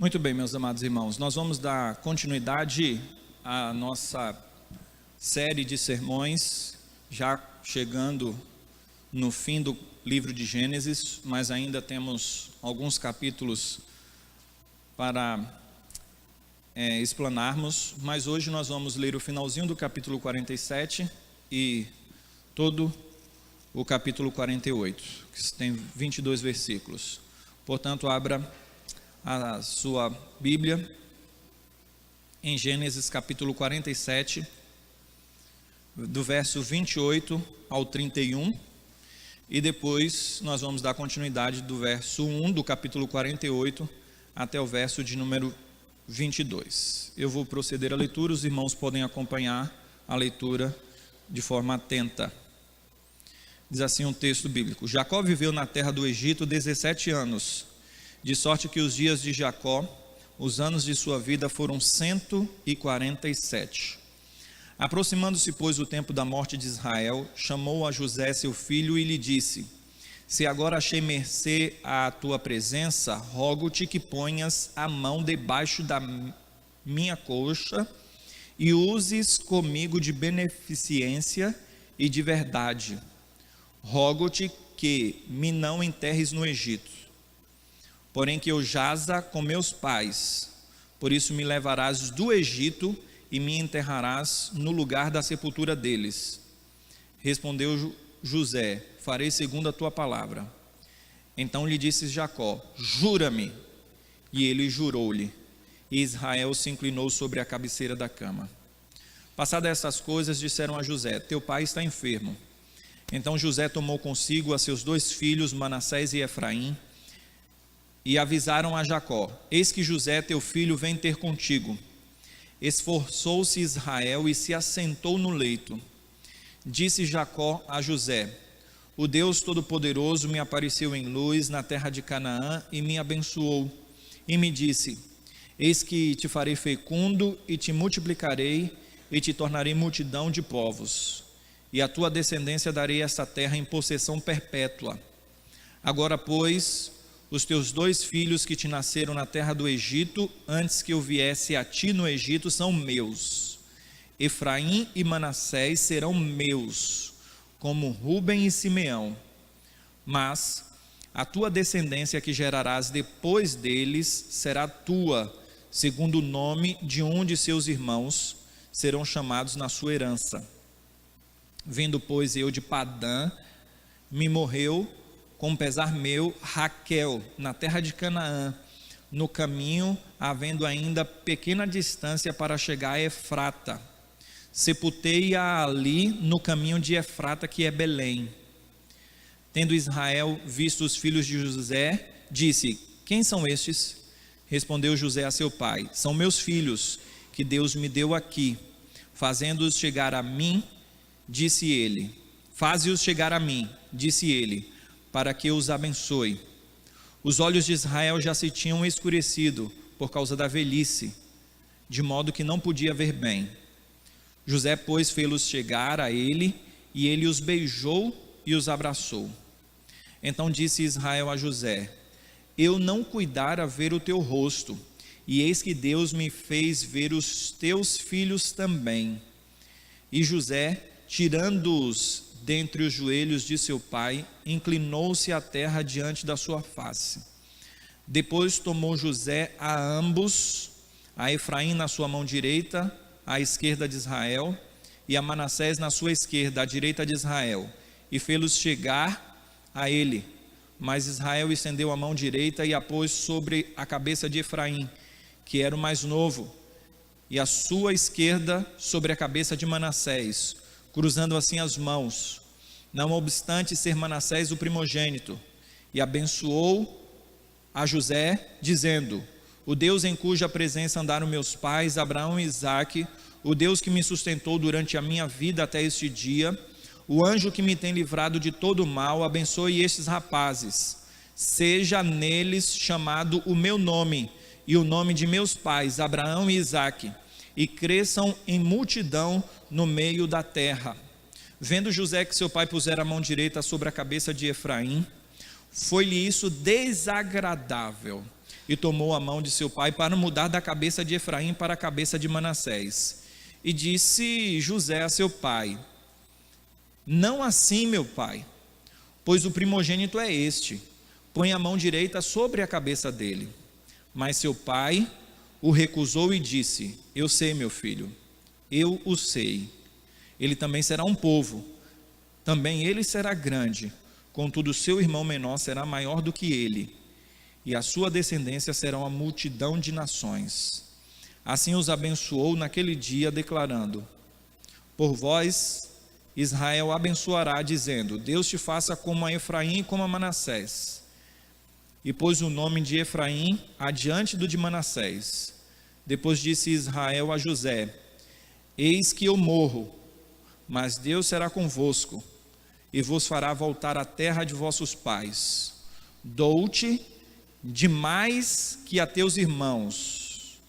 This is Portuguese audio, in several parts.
Muito bem, meus amados irmãos, nós vamos dar continuidade à nossa série de sermões, já chegando no fim do livro de Gênesis, mas ainda temos alguns capítulos para explanarmos, mas hoje nós vamos ler o finalzinho do capítulo 47 e todo o capítulo 48, que tem 22 versículos. Portanto, abra a sua Bíblia em Gênesis capítulo 47, do verso 28 ao 31, e depois nós vamos dar continuidade do verso 1 do capítulo 48 até o verso de número 22. Eu vou proceder à leitura, os irmãos podem acompanhar a leitura de forma atenta. Diz assim um texto bíblico: Jacó viveu na terra do Egito 17 anos, de sorte que os dias de Jacó, os anos de sua vida foram 147. Aproximando-se, pois, o tempo da morte de Israel, chamou a José seu filho e lhe disse: Se agora achei mercê à tua presença, rogo-te que ponhas a mão debaixo da minha coxa e uses comigo de beneficência e de verdade. Rogo-te que me não enterres no Egito, porém que eu jaza com meus pais. Por isso me levarás do Egito e me enterrarás no lugar da sepultura deles. Respondeu José: farei segundo a tua palavra. Então lhe disse Jacó: jura-me. E ele jurou-lhe. E Israel se inclinou sobre a cabeceira da cama. Passadas estas coisas, disseram a José: teu pai está enfermo. Então José tomou consigo a seus dois filhos, Manassés e Efraim, e avisaram a Jacó: eis que José teu filho vem ter contigo. Esforçou-se Israel e se assentou no leito. Disse Jacó a José: o Deus Todo-Poderoso me apareceu em luz na terra de Canaã e me abençoou, e me disse: eis que te farei fecundo e te multiplicarei e te tornarei multidão de povos, e a tua descendência darei esta terra em possessão perpétua. Agora, pois, os teus dois filhos que te nasceram na terra do Egito, antes que eu viesse a ti no Egito, são meus. Efraim e Manassés serão meus, como Ruben e Simeão. Mas a tua descendência que gerarás depois deles será tua, segundo o nome de um de seus irmãos, serão chamados na sua herança. Vindo, pois, eu de Padã, me morreu com pesar meu Raquel, na terra de Canaã, no caminho, havendo ainda pequena distância para chegar a Efrata. Sepultei-a ali no caminho de Efrata, que é Belém. Tendo Israel visto os filhos de José, disse: quem são estes? Respondeu José a seu pai: são meus filhos, que Deus me deu aqui. Fazendo-os chegar a mim, disse ele, faze-os chegar a mim, disse ele, para que os abençoe. Os olhos de Israel já se tinham escurecido por causa da velhice, de modo que não podia ver bem. José, pois, fê-los chegar a ele, e ele os beijou e os abraçou. Então disse Israel a José: eu não cuidara ver o teu rosto, e eis que Deus me fez ver os teus filhos também. E José, tirando-os dentre os joelhos de seu pai, inclinou-se à terra diante da sua face. Depois tomou José a ambos, a Efraim na sua mão direita, à esquerda de Israel, e a Manassés na sua esquerda, à direita de Israel, e fê-los chegar a ele. Mas Israel estendeu a mão direita e a pôs sobre a cabeça de Efraim, que era o mais novo, e a sua esquerda sobre a cabeça de Manassés, cruzando assim as mãos, não obstante ser Manassés o primogênito, e abençoou a José, dizendo: o Deus em cuja presença andaram meus pais, Abraão e Isaque, o Deus que me sustentou durante a minha vida até este dia, o anjo que me tem livrado de todo o mal, abençoe estes rapazes, seja neles chamado o meu nome, e o nome de meus pais, Abraão e Isaque, e cresçam em multidão no meio da terra. Vendo José que seu pai pusera a mão direita sobre a cabeça de Efraim, foi-lhe isso desagradável, e tomou a mão de seu pai para mudar da cabeça de Efraim para a cabeça de Manassés. E disse José a seu pai: não assim, meu pai, pois o primogênito é este, põe a mão direita sobre a cabeça dele. Mas seu pai o recusou e disse: eu sei, meu filho, eu o sei. Ele também será um povo, também ele será grande, contudo seu irmão menor será maior do que ele, e a sua descendência será uma multidão de nações. Assim os abençoou naquele dia, declarando: por vós Israel abençoará, dizendo: Deus te faça como a Efraim e como a Manassés. E pôs o nome de Efraim adiante do de Manassés. Depois disse Israel a José: eis que eu morro, mas Deus será convosco, e vos fará voltar à terra de vossos pais. Dou-te de mais que a teus irmãos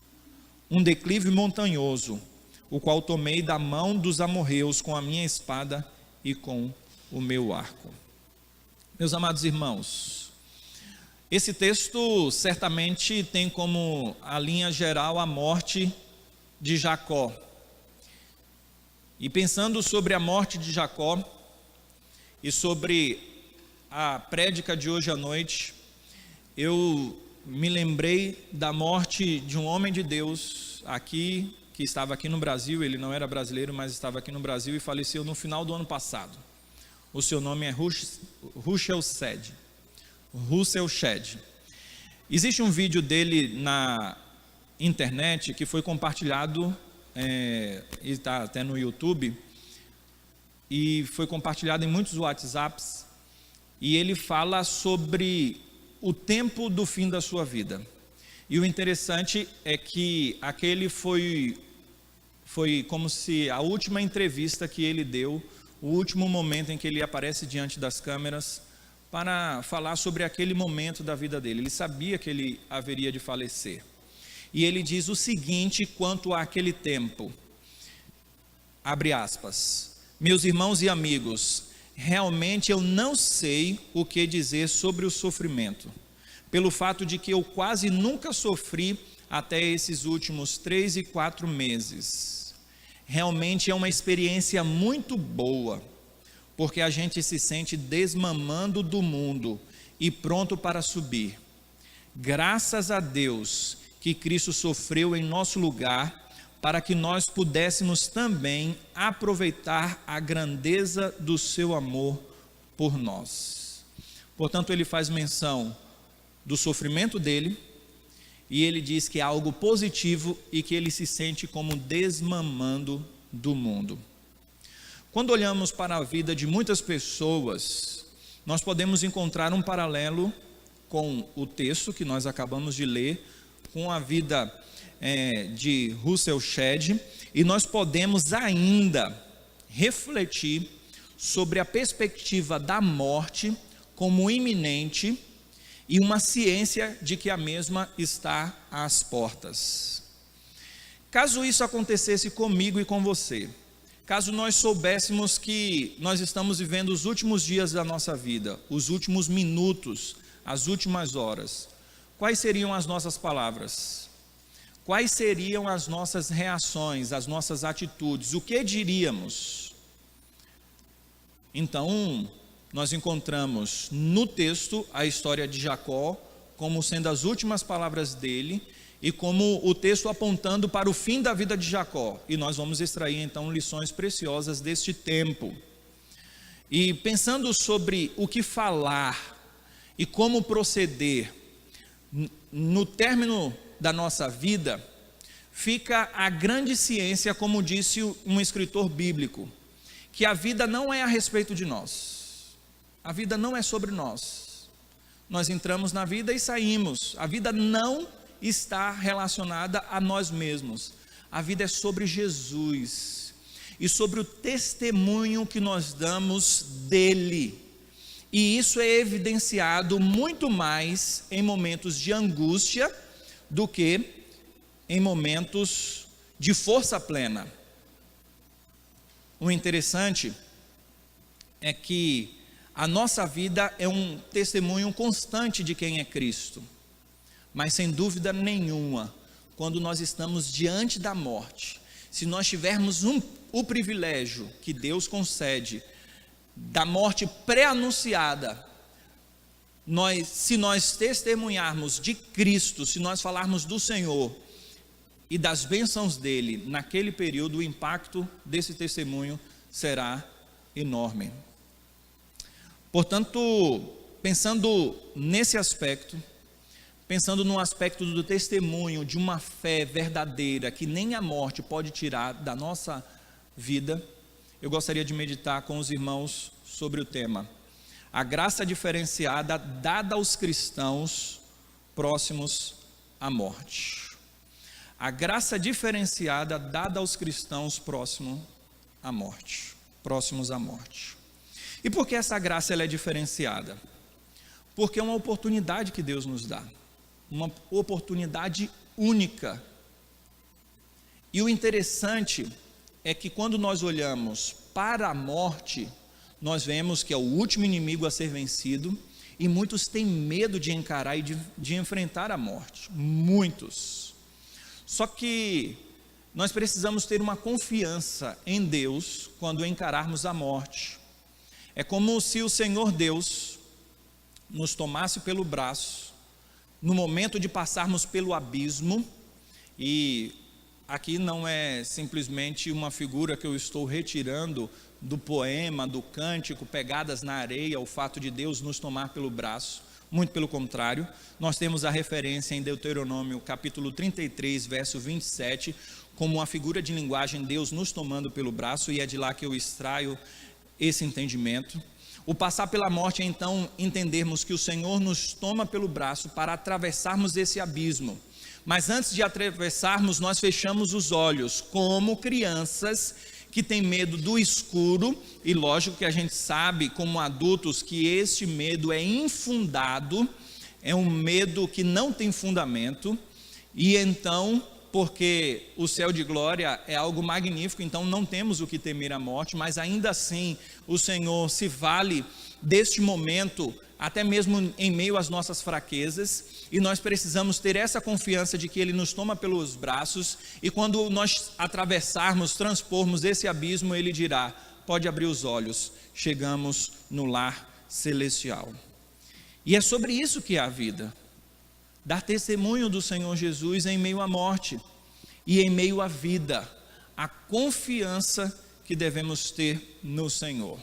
um declive montanhoso, o qual tomei da mão dos amorreus com a minha espada e com o meu arco. Meus amados irmãos, esse texto certamente tem como a linha geral a morte de Jacó. E pensando sobre a morte de Jacó e sobre a prédica de hoje à noite, eu me lembrei da morte de um homem de Deus aqui, que estava aqui no Brasil. Ele não era brasileiro, mas estava aqui no Brasil e faleceu no final do ano passado. O seu nome é Russell Shedd. Existe um vídeo dele na internet que foi compartilhado, está até no YouTube, e foi compartilhado em muitos WhatsApps, e ele fala sobre o tempo do fim da sua vida. E o interessante é que aquele foi como se a última entrevista que ele deu, o último momento em que ele aparece diante das câmeras para falar sobre aquele momento da vida dele. Ele sabia que ele haveria de falecer. E ele diz o seguinte quanto àquele tempo, abre aspas: meus irmãos e amigos, realmente eu não sei o que dizer sobre o sofrimento, pelo fato de que eu quase nunca sofri até esses últimos 3 e 4 meses. Realmente é uma experiência muito boa, porque a gente se sente desmamando do mundo e pronto para subir. Graças a Deus que Cristo sofreu em nosso lugar, para que nós pudéssemos também aproveitar a grandeza do seu amor por nós. Portanto, ele faz menção do sofrimento dele, e ele diz que é algo positivo e que ele se sente como desmamando do mundo. Quando olhamos para a vida de muitas pessoas, nós podemos encontrar um paralelo com o texto que nós acabamos de ler, com a vida de Russell Shedd, e nós podemos ainda refletir sobre a perspectiva da morte como iminente e uma ciência de que a mesma está às portas. Caso isso acontecesse comigo e com você, caso nós soubéssemos que nós estamos vivendo os últimos dias da nossa vida, os últimos minutos, as últimas horas, quais seriam as nossas palavras? Quais seriam as nossas reações, as nossas atitudes? O que diríamos? Então, nós encontramos no texto a história de Jacó como sendo as últimas palavras dele, e como o texto apontando para o fim da vida de Jacó. E nós vamos extrair então lições preciosas deste tempo. E pensando sobre o que falar e como proceder no término da nossa vida, fica a grande ciência, como disse um escritor bíblico, que a vida não é a respeito de nós, a vida não é sobre nós. Nós entramos na vida e saímos. A vida não está relacionada a nós mesmos. A vida é sobre Jesus e sobre o testemunho que nós damos dele. E isso é evidenciado muito mais em momentos de angústia do que em momentos de força plena. O interessante é que a nossa vida é um testemunho constante de quem é Cristo. Mas sem dúvida nenhuma, quando nós estamos diante da morte, se nós tivermos o privilégio que Deus concede da morte pré-anunciada, se nós testemunharmos de Cristo, se nós falarmos do Senhor e das bênçãos dele, naquele período o impacto desse testemunho será enorme. Portanto, pensando nesse aspecto, pensando no aspecto do testemunho de uma fé verdadeira que nem a morte pode tirar da nossa vida, eu gostaria de meditar com os irmãos sobre o tema: a graça diferenciada dada aos cristãos próximos à morte. A graça diferenciada dada aos cristãos próximos à morte. E por que essa graça ela é diferenciada? Porque é uma oportunidade que Deus nos dá, uma oportunidade única. E o interessante é que quando nós olhamos para a morte, nós vemos que é o último inimigo a ser vencido, e muitos têm medo de encarar e de enfrentar a morte, muitos. Só que nós precisamos ter uma confiança em Deus quando encararmos a morte. É como se o Senhor Deus nos tomasse pelo braço, no momento de passarmos pelo abismo, e aqui não é simplesmente uma figura que eu estou retirando do poema, do cântico, Pegadas na Areia, o fato de Deus nos tomar pelo braço, muito pelo contrário. Nós temos a referência em Deuteronômio capítulo 33, verso 27, como uma figura de linguagem, Deus nos tomando pelo braço, e é de lá que eu extraio esse entendimento. O passar pela morte é então entendermos que o Senhor nos toma pelo braço para atravessarmos esse abismo, mas antes de atravessarmos, nós fechamos os olhos, como crianças que têm medo do escuro, e lógico que a gente sabe como adultos que este medo é infundado, é um medo que não tem fundamento, e então, porque o céu de glória é algo magnífico, então não temos o que temer a morte, mas ainda assim o Senhor se vale deste momento, até mesmo em meio às nossas fraquezas, e nós precisamos ter essa confiança de que Ele nos toma pelos braços, e quando nós atravessarmos, transpormos esse abismo, Ele dirá: pode abrir os olhos, chegamos no lar celestial. E é sobre isso que é a vida, dar testemunho do Senhor Jesus em meio à morte e em meio à vida, a confiança que devemos ter no Senhor.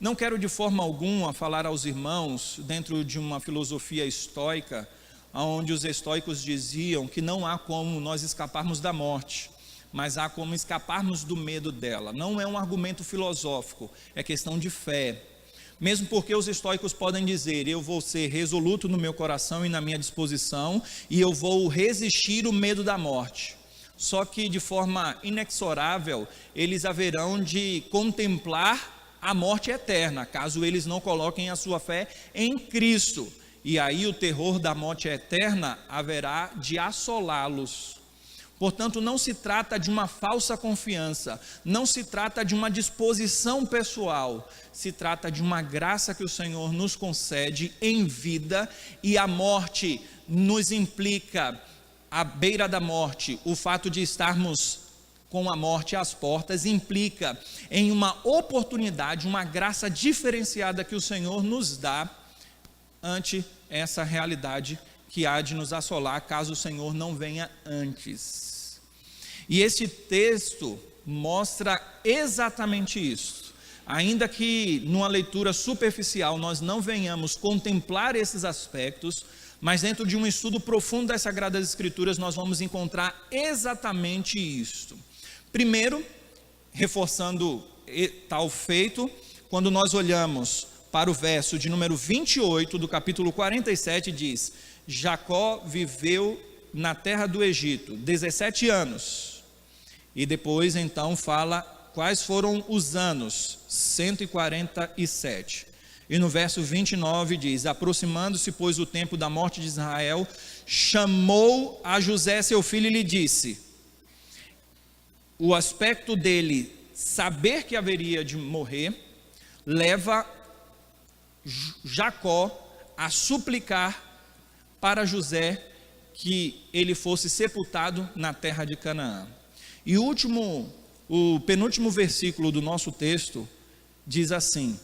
Não quero de forma alguma falar aos irmãos dentro de uma filosofia estoica, onde os estoicos diziam que não há como nós escaparmos da morte, mas há como escaparmos do medo dela. Não é um argumento filosófico, é questão de fé. Mesmo porque os estoicos podem dizer: eu vou ser resoluto no meu coração e na minha disposição, e eu vou resistir o medo da morte. Só que de forma inexorável, eles haverão de contemplar a morte eterna, caso eles não coloquem a sua fé em Cristo. E aí o terror da morte eterna haverá de assolá-los. Portanto, não se trata de uma falsa confiança, não se trata de uma disposição pessoal, se trata de uma graça que o Senhor nos concede em vida, e a morte nos implica, à beira da morte, o fato de estarmos com a morte às portas, implica em uma oportunidade, uma graça diferenciada que o Senhor nos dá ante essa realidade que há de nos assolar, caso o Senhor não venha antes. E esse texto mostra exatamente isso. Ainda que numa leitura superficial nós não venhamos contemplar esses aspectos, mas dentro de um estudo profundo das Sagradas Escrituras nós vamos encontrar exatamente isto. Primeiro, reforçando tal feito, quando nós olhamos para o verso de número 28 do capítulo 47, diz: Jacó viveu na terra do Egito 17 anos, e depois então fala quais foram os anos, 147, e no verso 29 diz: aproximando-se, pois, o tempo da morte de Israel, chamou a José seu filho e lhe disse. O aspecto dele saber que haveria de morrer leva Jacó a suplicar para José que ele fosse sepultado na terra de Canaã. E o penúltimo versículo do nosso texto diz assim,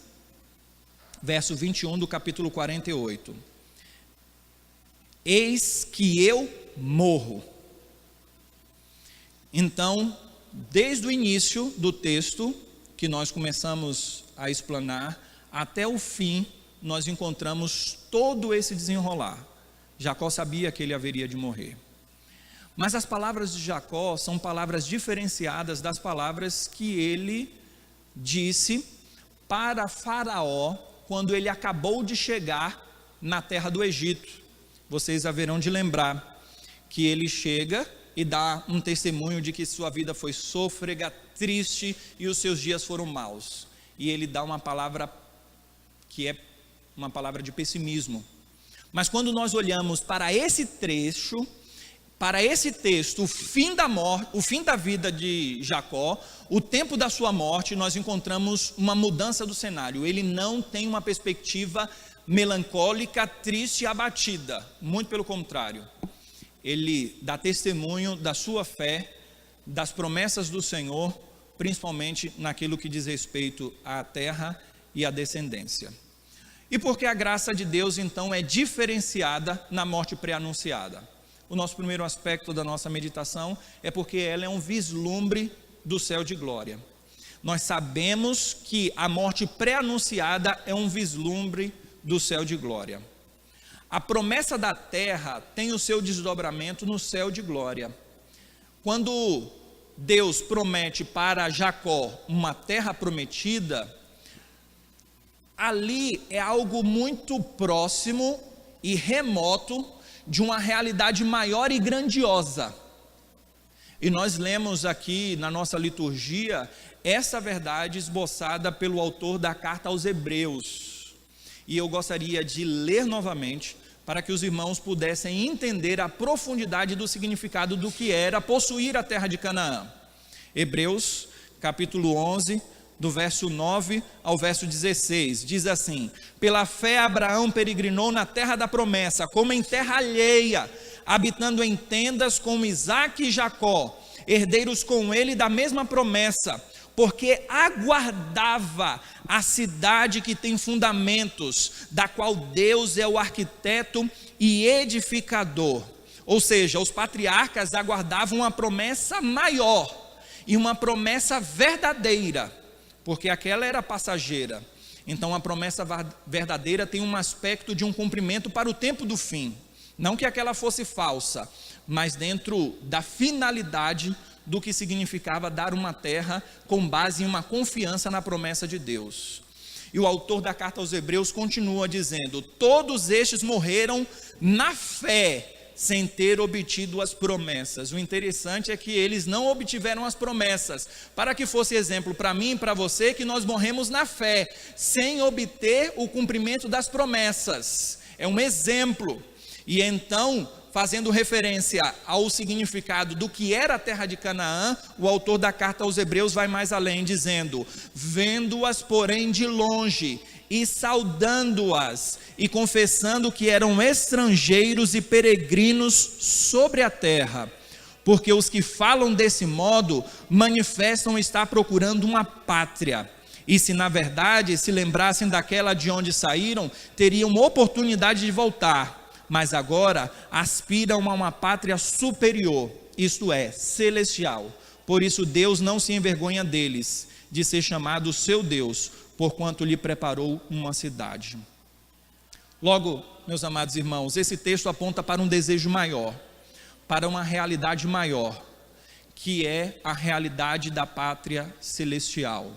verso 21 do capítulo 48. Eis que eu morro. Então, desde o início do texto, que nós começamos a explanar, até o fim, nós encontramos todo esse desenrolar. Jacó sabia que ele haveria de morrer. Mas as palavras de Jacó são palavras diferenciadas das palavras que ele disse para Faraó, quando ele acabou de chegar na terra do Egito. Vocês haverão de lembrar que ele chega e dá um testemunho de que sua vida foi sôfrega, triste e os seus dias foram maus. E ele dá uma palavra que é uma palavra de pessimismo. Mas quando nós olhamos para esse trecho, para esse texto, o fim da vida de Jacó, o tempo da sua morte, nós encontramos uma mudança do cenário. Ele não tem uma perspectiva melancólica, triste e abatida, muito pelo contrário. Ele dá testemunho da sua fé, das promessas do Senhor, principalmente naquilo que diz respeito à terra e à descendência. E porque a graça de Deus então é diferenciada na morte pré-anunciada? O nosso primeiro aspecto da nossa meditação é porque ela é um vislumbre do céu de glória. Nós sabemos que a morte pré-anunciada é um vislumbre do céu de glória. A promessa da terra tem o seu desdobramento no céu de glória. Quando Deus promete para Jacó uma terra prometida, ali é algo muito próximo e remoto de uma realidade maior e grandiosa. E nós lemos aqui na nossa liturgia essa verdade esboçada pelo autor da carta aos Hebreus. E eu gostaria de ler novamente para que os irmãos pudessem entender a profundidade do significado do que era possuir a terra de Canaã. Hebreus, capítulo 11, do verso 9 ao verso 16, diz assim: pela fé Abraão peregrinou na terra da promessa, como em terra alheia, habitando em tendas com Isaque e Jacó, herdeiros com ele da mesma promessa, porque aguardava a cidade que tem fundamentos, da qual Deus é o arquiteto e edificador. Ou seja, os patriarcas aguardavam uma promessa maior e uma promessa verdadeira, porque aquela era passageira. Então a promessa verdadeira tem um aspecto de um cumprimento para o tempo do fim. Não que aquela fosse falsa, mas dentro da finalidade do que significava dar uma terra com base em uma confiança na promessa de Deus. E o autor da carta aos Hebreus continua dizendo: todos estes morreram na fé, sem ter obtido as promessas. O interessante é que eles não obtiveram as promessas, para que fosse exemplo para mim e para você, que nós morremos na fé, sem obter o cumprimento das promessas. É um exemplo. E então, fazendo referência ao significado do que era a terra de Canaã, o autor da carta aos Hebreus vai mais além, dizendo: vendo-as, porém, de longe, e saudando-as, e confessando que eram estrangeiros e peregrinos sobre a terra, porque os que falam desse modo manifestam estar procurando uma pátria, e se na verdade se lembrassem daquela de onde saíram, teriam oportunidade de voltar, mas agora aspiram a uma pátria superior, isto é, celestial. Por isso Deus não se envergonha deles, de ser chamado seu Deus, porquanto lhe preparou uma cidade. Logo, meus amados irmãos, esse texto aponta para um desejo maior, para uma realidade maior, que é a realidade da pátria celestial.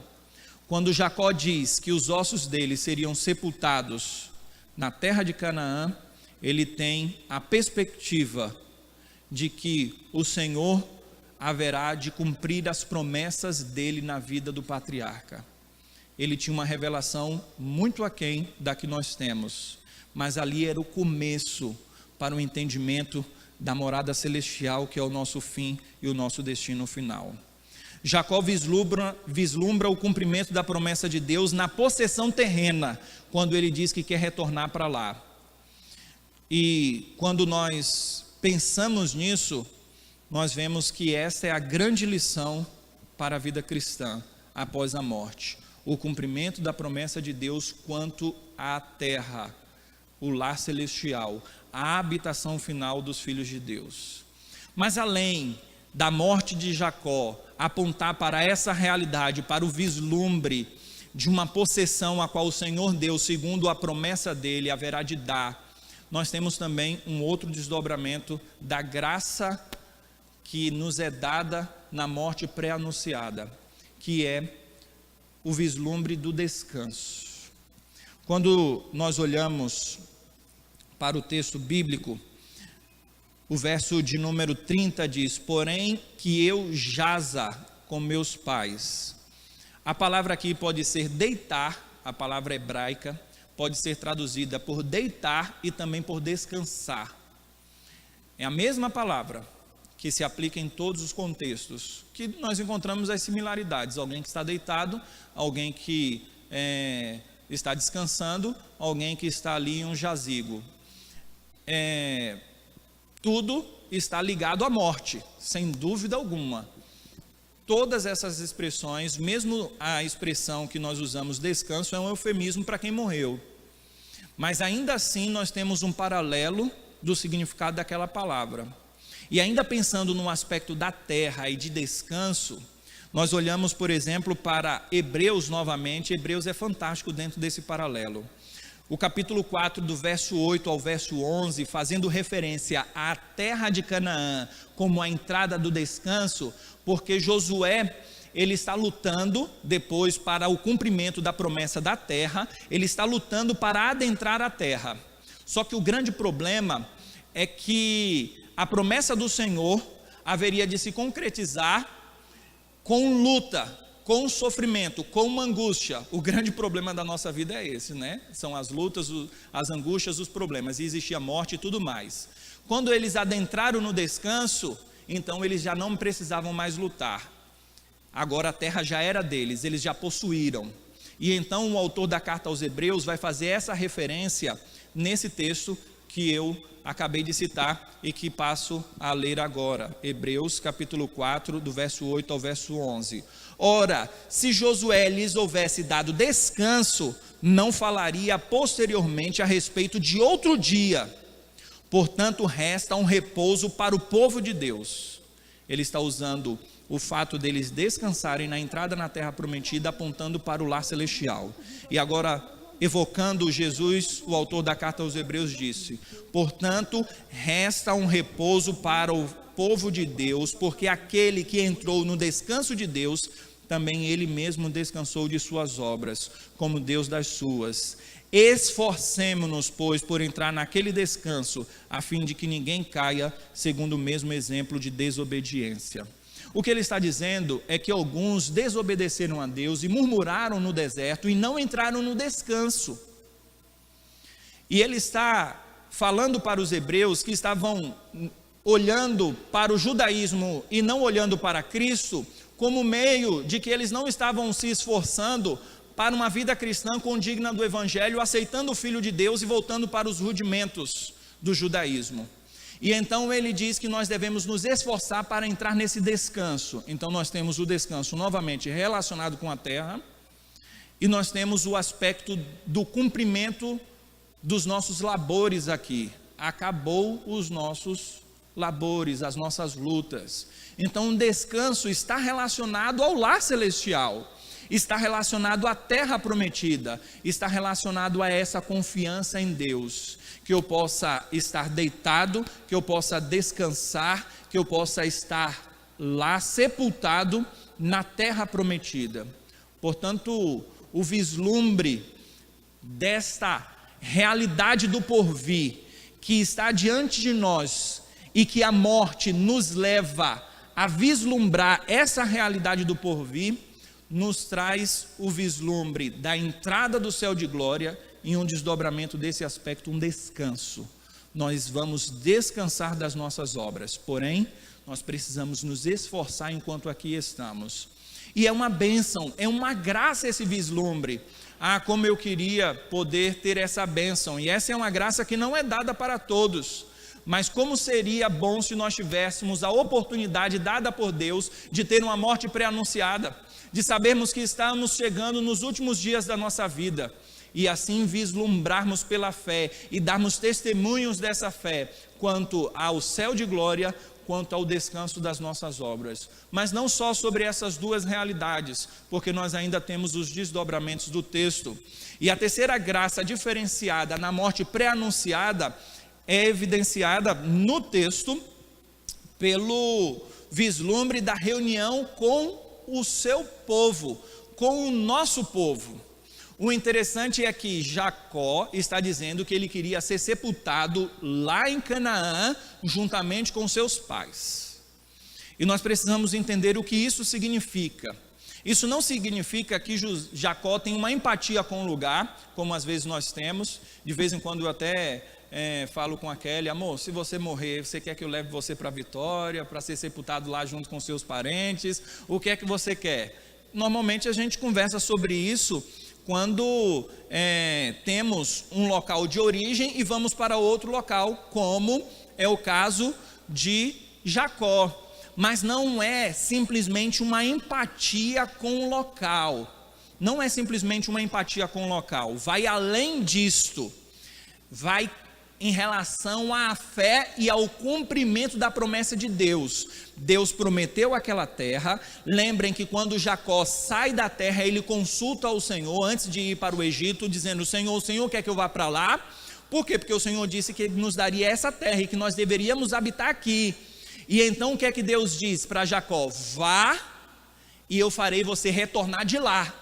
Quando Jacó diz que os ossos dele seriam sepultados na terra de Canaã, ele tem a perspectiva de que o Senhor haverá de cumprir as promessas dele na vida do patriarca. Ele tinha uma revelação muito aquém da que nós temos, mas ali era o começo para o entendimento da morada celestial, que é o nosso fim e o nosso destino final. Jacó vislumbra o cumprimento da promessa de Deus na possessão terrena, quando ele diz que quer retornar para lá. E quando nós pensamos nisso, nós vemos que esta é a grande lição para a vida cristã após a morte: o cumprimento da promessa de Deus quanto à terra, o lar celestial, a habitação final dos filhos de Deus. Mas além da morte de Jacó apontar para essa realidade, para o vislumbre de uma possessão a qual o Senhor Deus, segundo a promessa dele, haverá de dar, nós temos também um outro desdobramento da graça que nos é dada na morte pré-anunciada, que é o vislumbre do descanso. Quando nós olhamos para o texto bíblico, o verso de número 30 diz: porém que eu jaza com meus pais. A palavra aqui pode ser deitar, a palavra hebraica pode ser traduzida por deitar e também por descansar. É a mesma palavra que se aplica em todos os contextos, que nós encontramos as similaridades: alguém que está deitado, alguém que está descansando, alguém que está ali em um jazigo. Tudo está ligado à morte, sem dúvida alguma. Todas essas expressões, mesmo a expressão que nós usamos descanso, é um eufemismo para quem morreu. Mas ainda assim nós temos um paralelo do significado daquela palavra. E ainda pensando no aspecto da terra e de descanso, nós olhamos, por exemplo, para Hebreus novamente. Hebreus é fantástico dentro desse paralelo. O capítulo 4, do verso 8 ao verso 11, fazendo referência à terra de Canaã como a entrada do descanso, porque Josué, ele está lutando depois para o cumprimento da promessa da terra, ele está lutando para adentrar a terra. Só que o grande problema é que a promessa do Senhor haveria de se concretizar com luta, com sofrimento, com uma angústia. O grande problema da nossa vida é esse, né? São as lutas, as angústias, os problemas, e existia morte e tudo mais. Quando eles adentraram no descanso, então eles já não precisavam mais lutar. Agora a terra já era deles, eles já possuíram. E então o autor da carta aos Hebreus vai fazer essa referência nesse texto que eu acabei de citar e que passo a ler agora. Hebreus capítulo 4, do verso 8 ao verso 11. Ora, se Josué lhes houvesse dado descanso, não falaria posteriormente a respeito de outro dia. Portanto, resta um repouso para o povo de Deus. Ele está usando o fato deles descansarem na entrada na terra prometida, apontando para o lar celestial. E agora, evocando Jesus, o autor da carta aos Hebreus disse: portanto, resta um repouso para o povo de Deus, porque aquele que entrou no descanso de Deus, também ele mesmo descansou de suas obras, como Deus das suas. Esforcemo-nos, pois, por entrar naquele descanso, a fim de que ninguém caia segundo o mesmo exemplo de desobediência. O que ele está dizendo é que alguns desobedeceram a Deus e murmuraram no deserto e não entraram no descanso. E ele está falando para os hebreus que estavam olhando para o judaísmo e não olhando para Cristo, como meio de que eles não estavam se esforçando para uma vida cristã condigna do Evangelho, aceitando o Filho de Deus e voltando para os rudimentos do judaísmo. E então ele diz que nós devemos nos esforçar para entrar nesse descanso. Então nós temos o descanso novamente relacionado com a terra, e nós temos o aspecto do cumprimento dos nossos labores aqui. Acabou os nossos labores, as nossas lutas. Então o descanso está relacionado ao lar celestial, está relacionado à terra prometida, está relacionado a essa confiança em Deus, que eu possa estar deitado, que eu possa descansar, que eu possa estar lá sepultado na terra prometida. Portanto, o vislumbre desta realidade do porvir que está diante de nós e que a morte nos leva a vislumbrar essa realidade do porvir, nos traz o vislumbre da entrada do céu de glória, em um desdobramento desse aspecto, um descanso. Nós vamos descansar das nossas obras, porém, nós precisamos nos esforçar enquanto aqui estamos. E é uma bênção, é uma graça esse vislumbre. Ah, como eu queria poder ter essa bênção, e essa é uma graça que não é dada para todos, Mas como seria bom se nós tivéssemos a oportunidade dada por Deus de ter uma morte pré-anunciada, de sabermos que estamos chegando nos últimos dias da nossa vida, e assim vislumbrarmos pela fé e darmos testemunhos dessa fé, quanto ao céu de glória, quanto ao descanso das nossas obras. Mas não só sobre essas duas realidades, porque nós ainda temos os desdobramentos do texto. E a terceira graça diferenciada na morte pré-anunciada é evidenciada no texto pelo vislumbre da reunião com o seu povo, com o nosso povo. O interessante é que Jacó está dizendo que ele queria ser sepultado lá em Canaã, juntamente com seus pais. E nós precisamos entender o que isso significa. Isso não significa que Jacó tem uma empatia com o lugar, como às vezes nós temos. De vez em quando eu até falo com a Kelly: amor, se você morrer, você quer que eu leve você para Vitória, para ser sepultado lá junto com seus parentes? O que é que você quer? Normalmente a gente conversa sobre isso quando temos um local de origem e vamos para outro local, como é o caso de Jacó. Mas não é simplesmente uma empatia com o local, não é simplesmente uma empatia com o local, vai além disto, vai em relação à fé e ao cumprimento da promessa de Deus. Deus prometeu aquela terra. Lembrem que quando Jacó sai da terra, ele consulta ao Senhor antes de ir para o Egito, dizendo: o Senhor quer que eu vá para lá? Por quê? Porque o Senhor disse que Ele nos daria essa terra e que nós deveríamos habitar aqui. E então o que é que Deus diz para Jacó? Vá e eu farei você retornar de lá.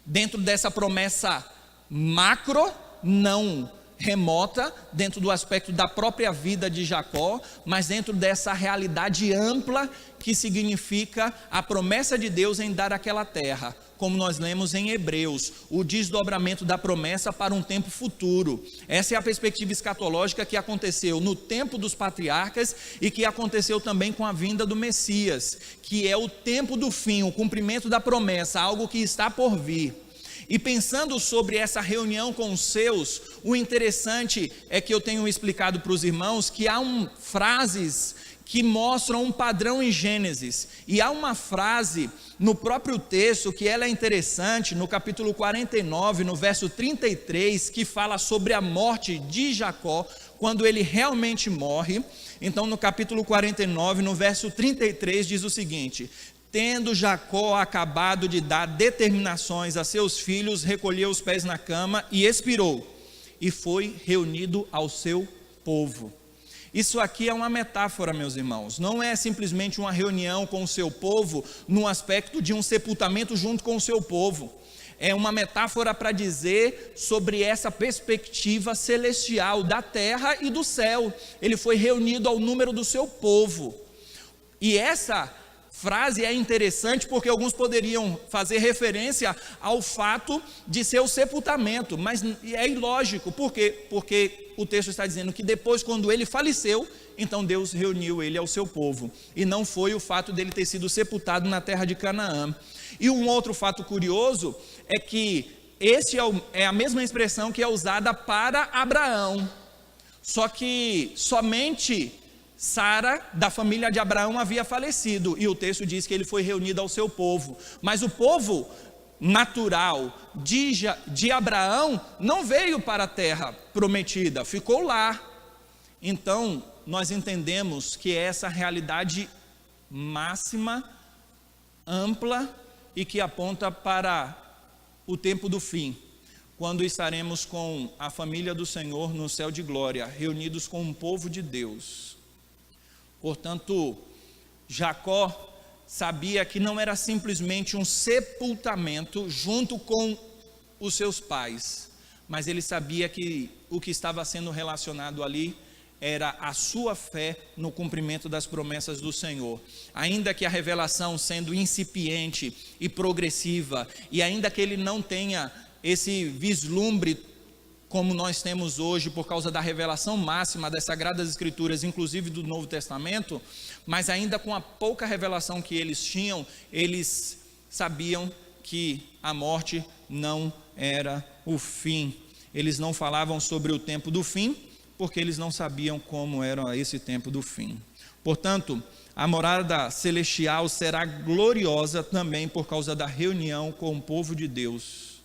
Dentro dessa promessa macro, não remota, dentro do aspecto da própria vida de Jacó, mas dentro dessa realidade ampla que significa a promessa de Deus em dar aquela terra, como nós lemos em Hebreus, o desdobramento da promessa para um tempo futuro. Essa é a perspectiva escatológica que aconteceu no tempo dos patriarcas e que aconteceu também com a vinda do Messias, que é o tempo do fim, o cumprimento da promessa, algo que está por vir. E pensando sobre essa reunião com os seus, o interessante é que eu tenho explicado para os irmãos que há frases que mostram um padrão em Gênesis, e há uma frase no próprio texto que ela é interessante, no capítulo 49, no verso 33, que fala sobre a morte de Jacó, quando ele realmente morre. Então no capítulo 49, no verso 33 diz o seguinte: tendo Jacó acabado de dar determinações a seus filhos, recolheu os pés na cama e expirou, e foi reunido ao seu povo. Isso aqui é uma metáfora, meus irmãos, não é simplesmente uma reunião com o seu povo no aspecto de um sepultamento junto com o seu povo. É uma metáfora para dizer sobre essa perspectiva celestial da terra e do céu. Ele foi reunido ao número do seu povo. E essa frase é interessante porque alguns poderiam fazer referência ao fato de ser o sepultamento, mas é ilógico. Por quê? Porque o texto está dizendo que depois, quando ele faleceu, então Deus reuniu ele ao seu povo, e não foi o fato dele ter sido sepultado na terra de Canaã. E um outro fato curioso é que esse é a mesma expressão que é usada para Abraão, só que somente Sara, da família de Abraão, havia falecido, e o texto diz que ele foi reunido ao seu povo. Mas o povo natural de Abraão não veio para a terra prometida, ficou lá. Então nós entendemos que é essa realidade máxima, ampla, e que aponta para o tempo do fim, quando estaremos com a família do Senhor no céu de glória, reunidos com o povo de Deus. Portanto, Jacó sabia que não era simplesmente um sepultamento junto com os seus pais, mas ele sabia que o que estava sendo relacionado ali era a sua fé no cumprimento das promessas do Senhor. Ainda que a revelação sendo incipiente e progressiva, e ainda que ele não tenha esse vislumbre como nós temos hoje por causa da revelação máxima das Sagradas Escrituras, inclusive do Novo Testamento, mas ainda com a pouca revelação que eles tinham, eles sabiam que a morte não era o fim. Eles não falavam sobre o tempo do fim, porque eles não sabiam como era esse tempo do fim. Portanto, a morada celestial será gloriosa também por causa da reunião com o povo de Deus.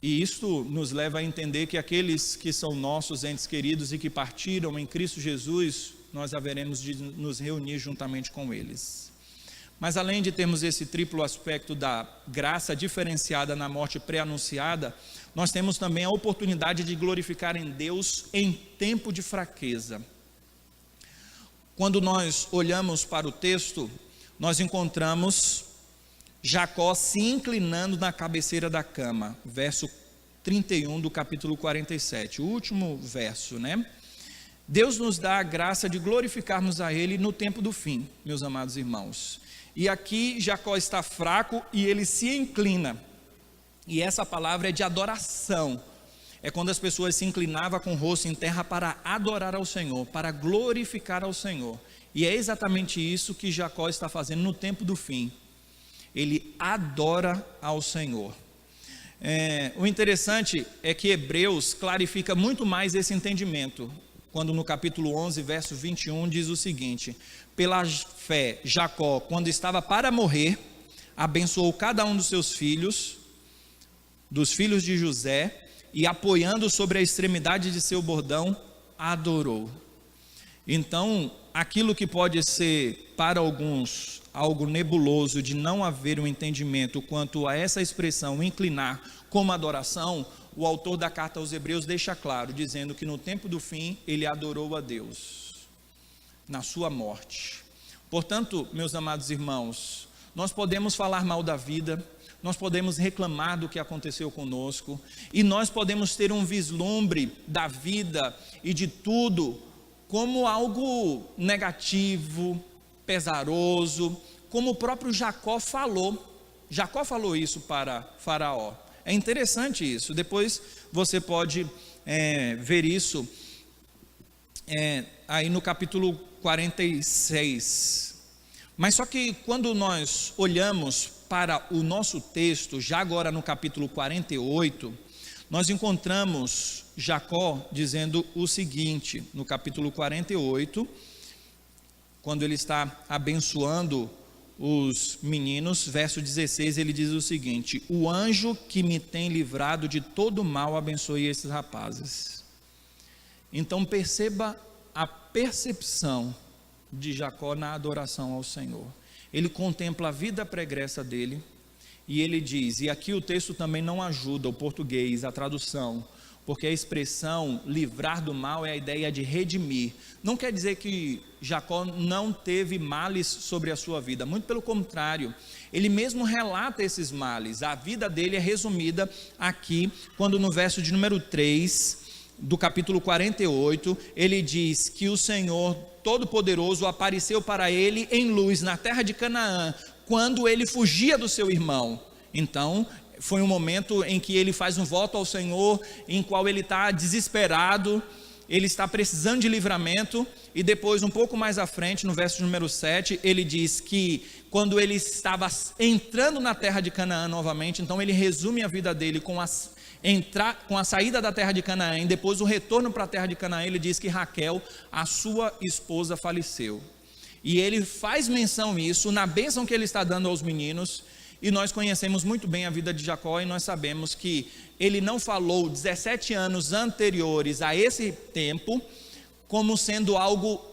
E isto nos leva a entender que aqueles que são nossos entes queridos e que partiram em Cristo Jesus, nós haveremos de nos reunir juntamente com eles. Mas além de termos esse triplo aspecto da graça diferenciada na morte pré-anunciada, nós temos também a oportunidade de glorificar em Deus em tempo de fraqueza. Quando nós olhamos para o texto, nós encontramos Jacó se inclinando na cabeceira da cama, verso 31 do capítulo 47, o último verso, né? Deus nos dá a graça de glorificarmos a Ele no tempo do fim, meus amados irmãos. E aqui Jacó está fraco e ele se inclina. E essa palavra é de adoração. É quando as pessoas se inclinavam com o rosto em terra para adorar ao Senhor, para glorificar ao Senhor. E é exatamente isso que Jacó está fazendo no tempo do fim. Ele adora ao Senhor. O interessante é que Hebreus clarifica muito mais esse entendimento, quando no capítulo 11, verso 21, diz o seguinte: pela fé, Jacó, quando estava para morrer, abençoou cada um dos seus filhos, dos filhos de José, e apoiando sobre a extremidade de seu bordão, adorou. Então, aquilo que pode ser para alguns algo nebuloso, de não haver um entendimento quanto a essa expressão inclinar como adoração, o autor da carta aos Hebreus deixa claro, dizendo que no tempo do fim ele adorou a Deus na sua morte. Portanto, meus amados irmãos, nós podemos falar mal da vida, nós podemos reclamar do que aconteceu conosco, e nós podemos ter um vislumbre da vida e de tudo como algo negativo, pesaroso, como o próprio Jacó falou. Jacó falou isso para Faraó. É interessante isso. Depois você pode ver isso aí no capítulo 46. Mas só que quando nós olhamos para o nosso texto, já agora no capítulo 48, nós encontramos Jacó dizendo o seguinte, no capítulo 48, quando ele está abençoando os meninos, verso 16, ele diz o seguinte: o anjo que me tem livrado de todo mal abençoe esses rapazes. Então perceba a percepção de Jacó na adoração ao Senhor. Ele contempla a vida pregressa dele, e ele diz, e aqui o texto também não ajuda, o português, a tradução, porque a expressão livrar do mal é a ideia de redimir. Não quer dizer que Jacó não teve males sobre a sua vida, muito pelo contrário, ele mesmo relata esses males. A vida dele é resumida aqui, quando no verso de número 3 do capítulo 48, ele diz que o Senhor Todo-Poderoso apareceu para ele em luz na terra de Canaã, quando ele fugia do seu irmão. Então foi um momento em que ele faz um voto ao Senhor, em qual ele está desesperado, ele está precisando de livramento, e depois um pouco mais à frente, no verso número 7, ele diz que quando ele estava entrando na terra de Canaã novamente, então ele resume a vida dele com a saída da terra de Canaã, e depois o retorno para a terra de Canaã. Ele diz que Raquel, a sua esposa, faleceu, e ele faz menção isso na bênção que ele está dando aos meninos. E nós conhecemos muito bem a vida de Jacó, e nós sabemos que ele não falou 17 anos anteriores a esse tempo como sendo algo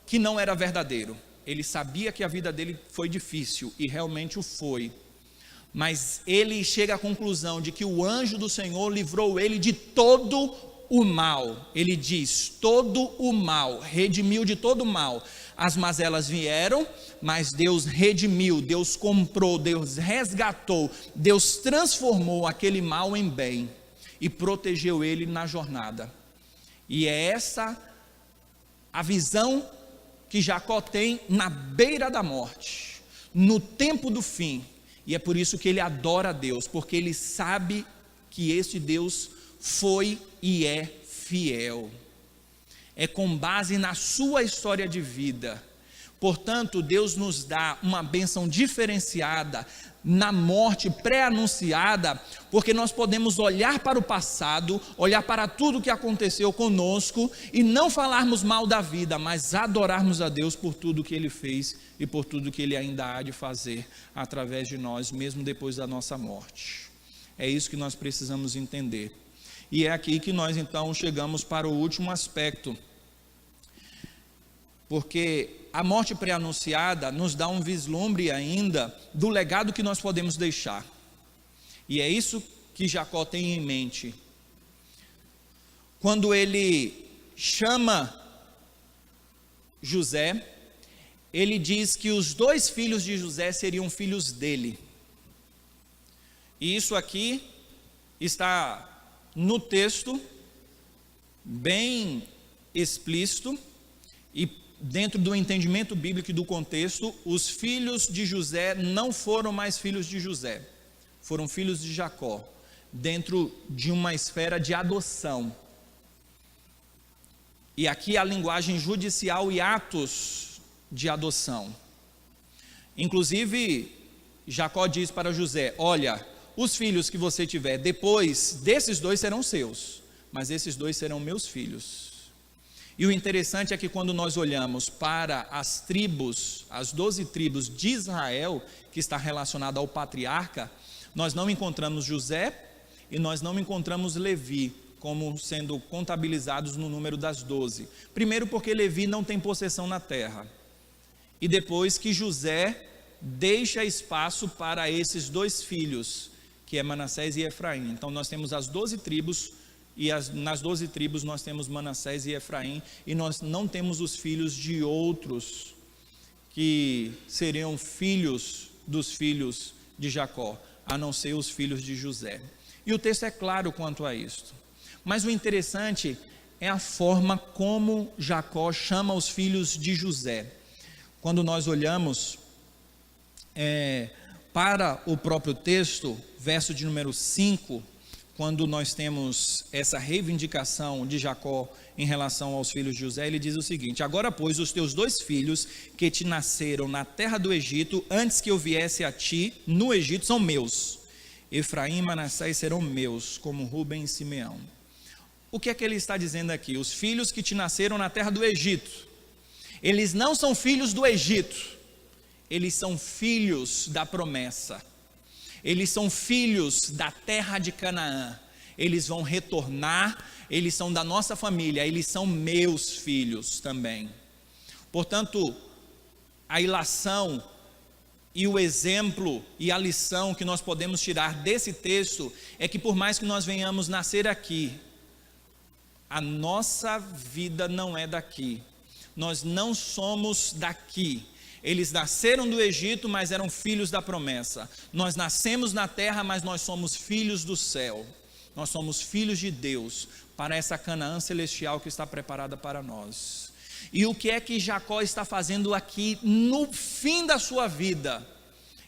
que não era verdadeiro. Ele sabia que a vida dele foi difícil, e realmente o foi, mas ele chega à conclusão de que o anjo do Senhor livrou ele de todo o mal. Ele diz, todo o mal, redimiu de todo o mal. As mazelas vieram, mas Deus redimiu, Deus comprou, Deus resgatou, Deus transformou aquele mal em bem e protegeu ele na jornada. E é essa a visão que Jacó tem na beira da morte, no tempo do fim. E é por isso que ele adora a Deus, porque ele sabe que esse Deus foi e é fiel. É com base na sua história de vida, Portanto, Deus nos dá uma bênção diferenciada na morte pré-anunciada, porque nós podemos olhar para o passado, olhar para tudo que aconteceu conosco e não falarmos mal da vida, mas adorarmos a Deus por tudo que Ele fez e por tudo que Ele ainda há de fazer através de nós, mesmo depois da nossa morte. É isso que nós precisamos entender. E é aqui que nós então chegamos para o último aspecto, porque a morte pré-anunciada nos dá um vislumbre ainda do legado que nós podemos deixar. E é isso que Jacó tem em mente. Quando ele chama José, ele diz que os 2 filhos de José seriam filhos dele. E isso aqui está no texto, bem explícito, e dentro do entendimento bíblico e do contexto, os filhos de José não foram mais filhos de José, foram filhos de Jacó, dentro de uma esfera de adoção. E aqui a linguagem judicial e atos de adoção. Inclusive, Jacó diz para José: olha, os filhos que você tiver depois desses 2 serão seus, mas esses 2 serão meus filhos. E o interessante é que quando nós olhamos para as tribos, as 12 tribos de Israel, que está relacionada ao patriarca, nós não encontramos José e nós não encontramos Levi como sendo contabilizados no número das 12. Primeiro porque Levi não tem possessão na terra, e depois que José deixa espaço para esses 2 filhos, que é Manassés e Efraim. Então nós temos as 12 tribos, e nas 12 tribos nós temos Manassés e Efraim, e nós não temos os filhos de outros, que seriam filhos dos filhos de Jacó, a não ser os filhos de José. E o texto é claro quanto a isto. Mas o interessante é a forma como Jacó chama os filhos de José. Quando nós olhamos para o próprio texto, verso de número 5, quando nós temos essa reivindicação de Jacó em relação aos filhos de José, ele diz o seguinte: agora pois os teus 2 filhos que te nasceram na terra do Egito, antes que eu viesse a ti no Egito, são meus. Efraim e Manassés serão meus, como Ruben e Simeão. O que é que ele está dizendo aqui? Os filhos que te nasceram na terra do Egito, eles não são filhos do Egito, eles são filhos da promessa. Eles são filhos da terra de Canaã, eles vão retornar, eles são da nossa família, eles são meus filhos também. Portanto, a ilação e o exemplo e a lição que nós podemos tirar desse texto é que por mais que nós venhamos nascer aqui, a nossa vida não é daqui, nós não somos daqui. Eles nasceram do Egito, mas eram filhos da promessa. Nós nascemos na terra, mas nós somos filhos do céu. Nós somos filhos de Deus, para essa Canaã celestial que está preparada para nós. E o que é que Jacó está fazendo aqui no fim da sua vida?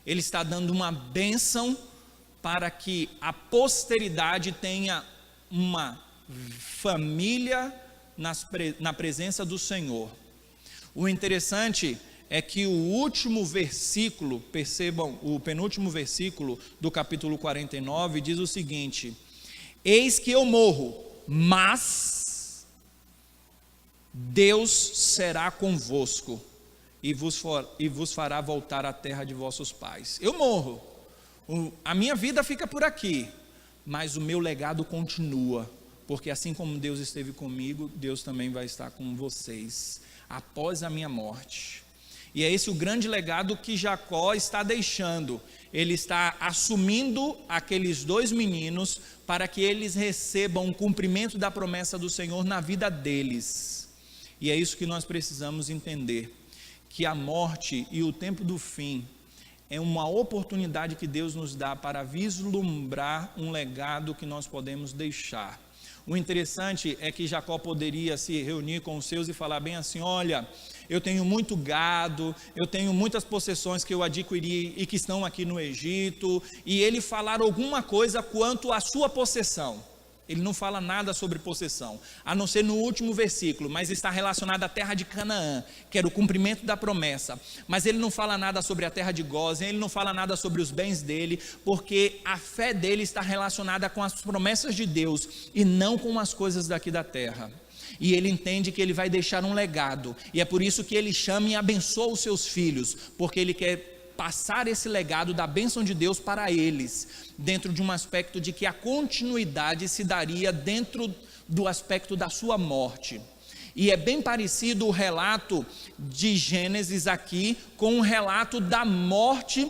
Ele está dando uma bênção para que a posteridade tenha uma família na presença do Senhor. O interessante é que o último versículo, percebam, o penúltimo versículo do capítulo 49 diz o seguinte: eis que eu morro, mas Deus será convosco e vos fará voltar à terra de vossos pais. Eu morro, a minha vida fica por aqui, mas o meu legado continua, porque assim como Deus esteve comigo, Deus também vai estar com vocês após a minha morte. E é esse o grande legado que Jacó está deixando. Ele está assumindo aqueles 2 meninos para que eles recebam o cumprimento da promessa do Senhor na vida deles. E é isso que nós precisamos entender, que a morte e o tempo do fim é uma oportunidade que Deus nos dá para vislumbrar um legado que nós podemos deixar. O interessante é que Jacó poderia se reunir com os seus e falar bem assim: olha, eu tenho muito gado, eu tenho muitas possessões que eu adquiri e que estão aqui no Egito, e ele falar alguma coisa quanto à sua possessão. Ele não fala nada sobre possessão, a não ser no último versículo, mas está relacionado à terra de Canaã, que era o cumprimento da promessa. Mas ele não fala nada sobre a terra de Gósen, ele não fala nada sobre os bens dele, porque a fé dele está relacionada com as promessas de Deus e não com as coisas daqui da terra. E ele entende que ele vai deixar um legado, e é por isso que ele chama e abençoa os seus filhos, porque ele quer passar esse legado da bênção de Deus para eles, dentro de um aspecto de que a continuidade se daria dentro do aspecto da sua morte. E é bem parecido o relato de Gênesis aqui com o relato da morte,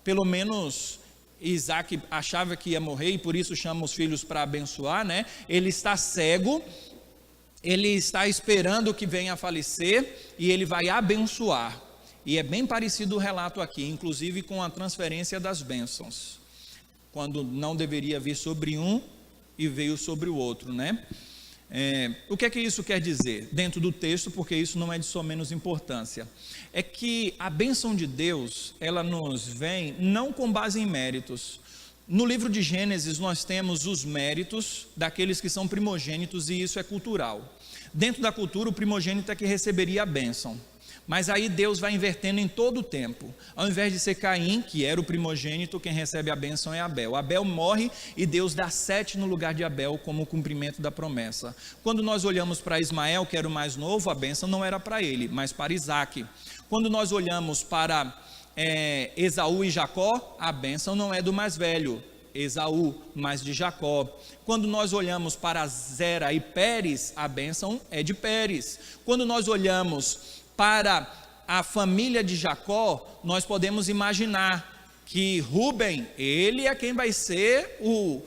pelo menos Isaac achava que ia morrer e por isso chama os filhos para abençoar, né? Ele está cego, ele está esperando que venha a falecer e ele vai abençoar. E é bem parecido o relato aqui, inclusive com a transferência das bênçãos, quando não deveria vir sobre um e veio sobre o outro, né? O que é que isso quer dizer? Dentro do texto, porque isso não é de só menos importância, é que a bênção de Deus, ela nos vem não com base em méritos. No livro de Gênesis nós temos os méritos daqueles que são primogênitos, e isso é cultural. Dentro da cultura, o primogênito é que receberia a bênção. Mas aí Deus vai invertendo em todo o tempo. Ao invés de ser Caim, que era o primogênito, quem recebe a bênção é Abel. Abel morre e Deus dá Sete no lugar de Abel como cumprimento da promessa. Quando nós olhamos para Ismael, que era o mais novo, a bênção não era para ele, mas para Isaac. Quando nós olhamos para Esaú e Jacó, a bênção não é do mais velho, Esaú, mas de Jacó. Quando nós olhamos para Zera e Pérez, a bênção é de Pérez. Quando nós olhamos para a família de Jacó, nós podemos imaginar que Rúben, ele é quem vai ser o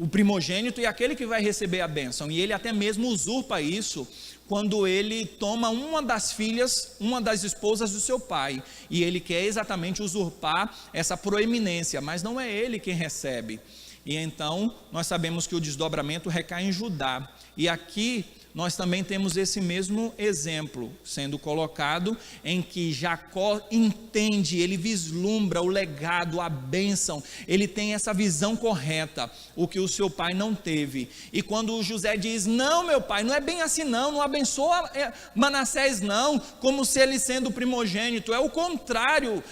primogênito e aquele que vai receber a bênção, e ele até mesmo usurpa isso, quando ele toma uma das filhas, uma das esposas do seu pai, e ele quer exatamente usurpar essa proeminência, mas não é ele quem recebe. E então nós sabemos que o desdobramento recai em Judá, e aqui nós também temos esse mesmo exemplo sendo colocado, em que Jacó entende, ele vislumbra o legado, a bênção, ele tem essa visão correta, o que o seu pai não teve. E quando o José diz: não, meu pai, não é bem assim não abençoa Manassés não, como se ele sendo o primogênito, é o contrário.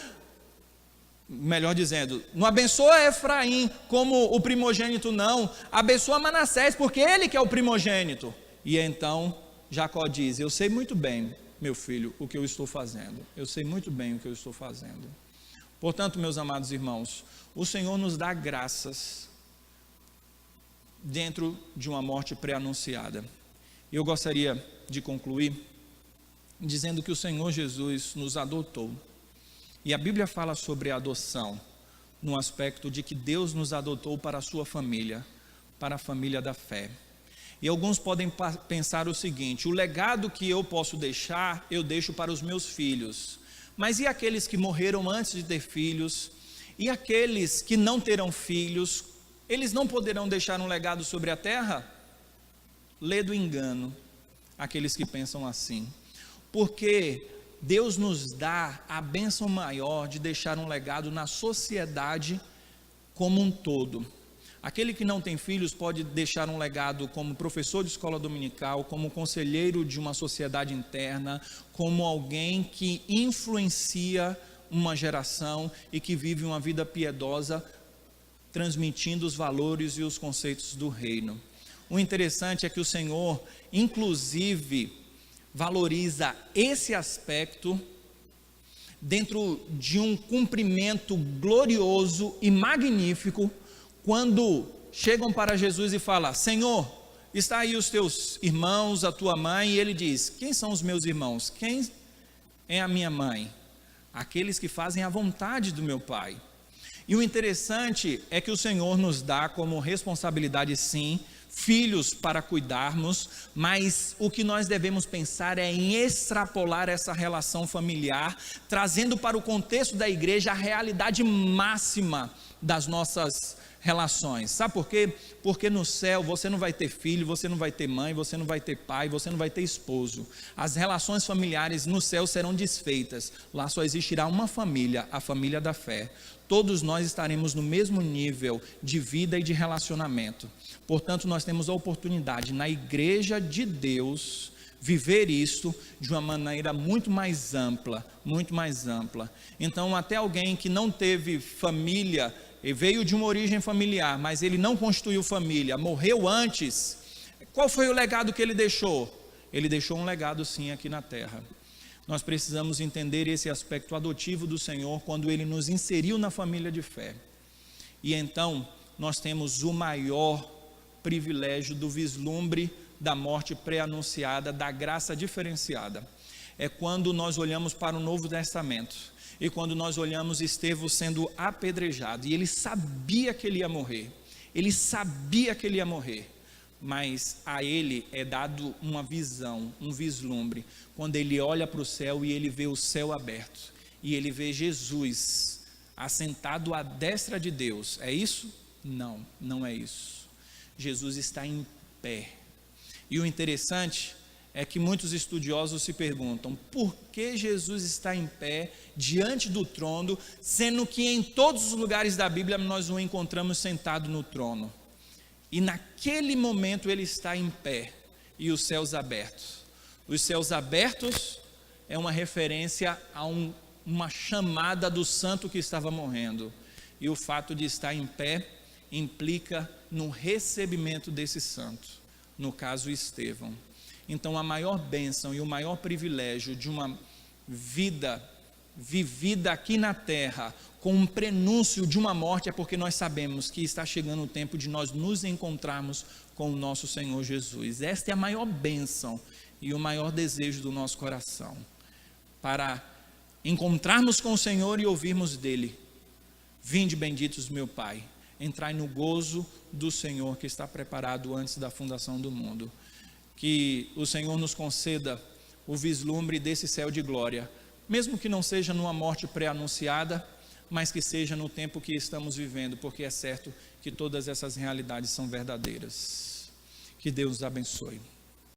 Melhor dizendo, não abençoa Efraim como o primogênito não, abençoa Manassés, porque ele que é o primogênito. E então Jacó diz: eu sei muito bem, meu filho, o que eu estou fazendo, eu sei muito bem o que eu estou fazendo. Portanto, meus amados irmãos, o Senhor nos dá graças dentro de uma morte pré-anunciada. Eu gostaria de concluir dizendo que o Senhor Jesus nos adotou, e a Bíblia fala sobre a adoção no aspecto de que Deus nos adotou para a sua família, para a família da fé. E alguns podem pensar o seguinte: o legado que eu posso deixar, eu deixo para os meus filhos. Mas e aqueles que morreram antes de ter filhos? E aqueles que não terão filhos? Eles não poderão deixar um legado sobre a terra? Lê do engano aqueles que pensam assim. Porque Deus nos dá a bênção maior de deixar um legado na sociedade como um todo. Aquele que não tem filhos pode deixar um legado como professor de escola dominical, como conselheiro de uma sociedade interna, como alguém que influencia uma geração e que vive uma vida piedosa, transmitindo os valores e os conceitos do reino. O interessante é que o Senhor, inclusive, valoriza esse aspecto dentro de um cumprimento glorioso e magnífico, quando chegam para Jesus e falam: Senhor, está aí os teus irmãos, a tua mãe, e ele diz: quem são os meus irmãos? Quem é a minha mãe? Aqueles que fazem a vontade do meu Pai. E o interessante é que o Senhor nos dá como responsabilidade, sim, filhos para cuidarmos, mas o que nós devemos pensar é em extrapolar essa relação familiar, trazendo para o contexto da igreja a realidade máxima das nossas relações. Sabe por quê? Porque no céu você não vai ter filho, você não vai ter mãe, você não vai ter pai, você não vai ter esposo. As relações familiares no céu serão desfeitas. Lá só existirá uma família, a família da fé. Todos nós estaremos no mesmo nível de vida e de relacionamento. Portanto, nós temos a oportunidade na igreja de Deus viver isto de uma maneira muito mais ampla, muito mais ampla. Então, até alguém que não teve família, ele veio de uma origem familiar, mas ele não constituiu família, morreu antes, qual foi o legado que ele deixou? Ele deixou um legado sim aqui na terra. Nós precisamos entender esse aspecto adotivo do Senhor, quando Ele nos inseriu na família de fé. E então, nós temos o maior privilégio do vislumbre da morte pré-anunciada, da graça diferenciada. É quando nós olhamos para o Novo Testamento, e quando nós olhamos Estevão sendo apedrejado, e ele sabia que ele ia morrer, mas a ele é dado uma visão, um vislumbre, quando ele olha para o céu e ele vê o céu aberto, e ele vê Jesus assentado à destra de Deus. É isso? Não, não é isso. Jesus está em pé. E o interessante é que muitos estudiosos se perguntam, por que Jesus está em pé diante do trono, sendo que em todos os lugares da Bíblia nós o encontramos sentado no trono? E naquele momento ele está em pé, e os céus abertos. Os céus abertos é uma referência a uma chamada do santo que estava morrendo. E o fato de estar em pé implica no recebimento desse santo, no caso Estevão. Então a maior bênção e o maior privilégio de uma vida vivida aqui na terra, com um prenúncio de uma morte, é porque nós sabemos que está chegando o tempo de nós nos encontrarmos com o nosso Senhor Jesus. Esta é a maior bênção e o maior desejo do nosso coração, para encontrarmos com o Senhor e ouvirmos dele: vinde benditos meu Pai, entrai no gozo do Senhor que está preparado antes da fundação do mundo. Que o Senhor nos conceda o vislumbre desse céu de glória, mesmo que não seja numa morte pré-anunciada, mas que seja no tempo que estamos vivendo, porque é certo que todas essas realidades são verdadeiras. Que Deus nos abençoe.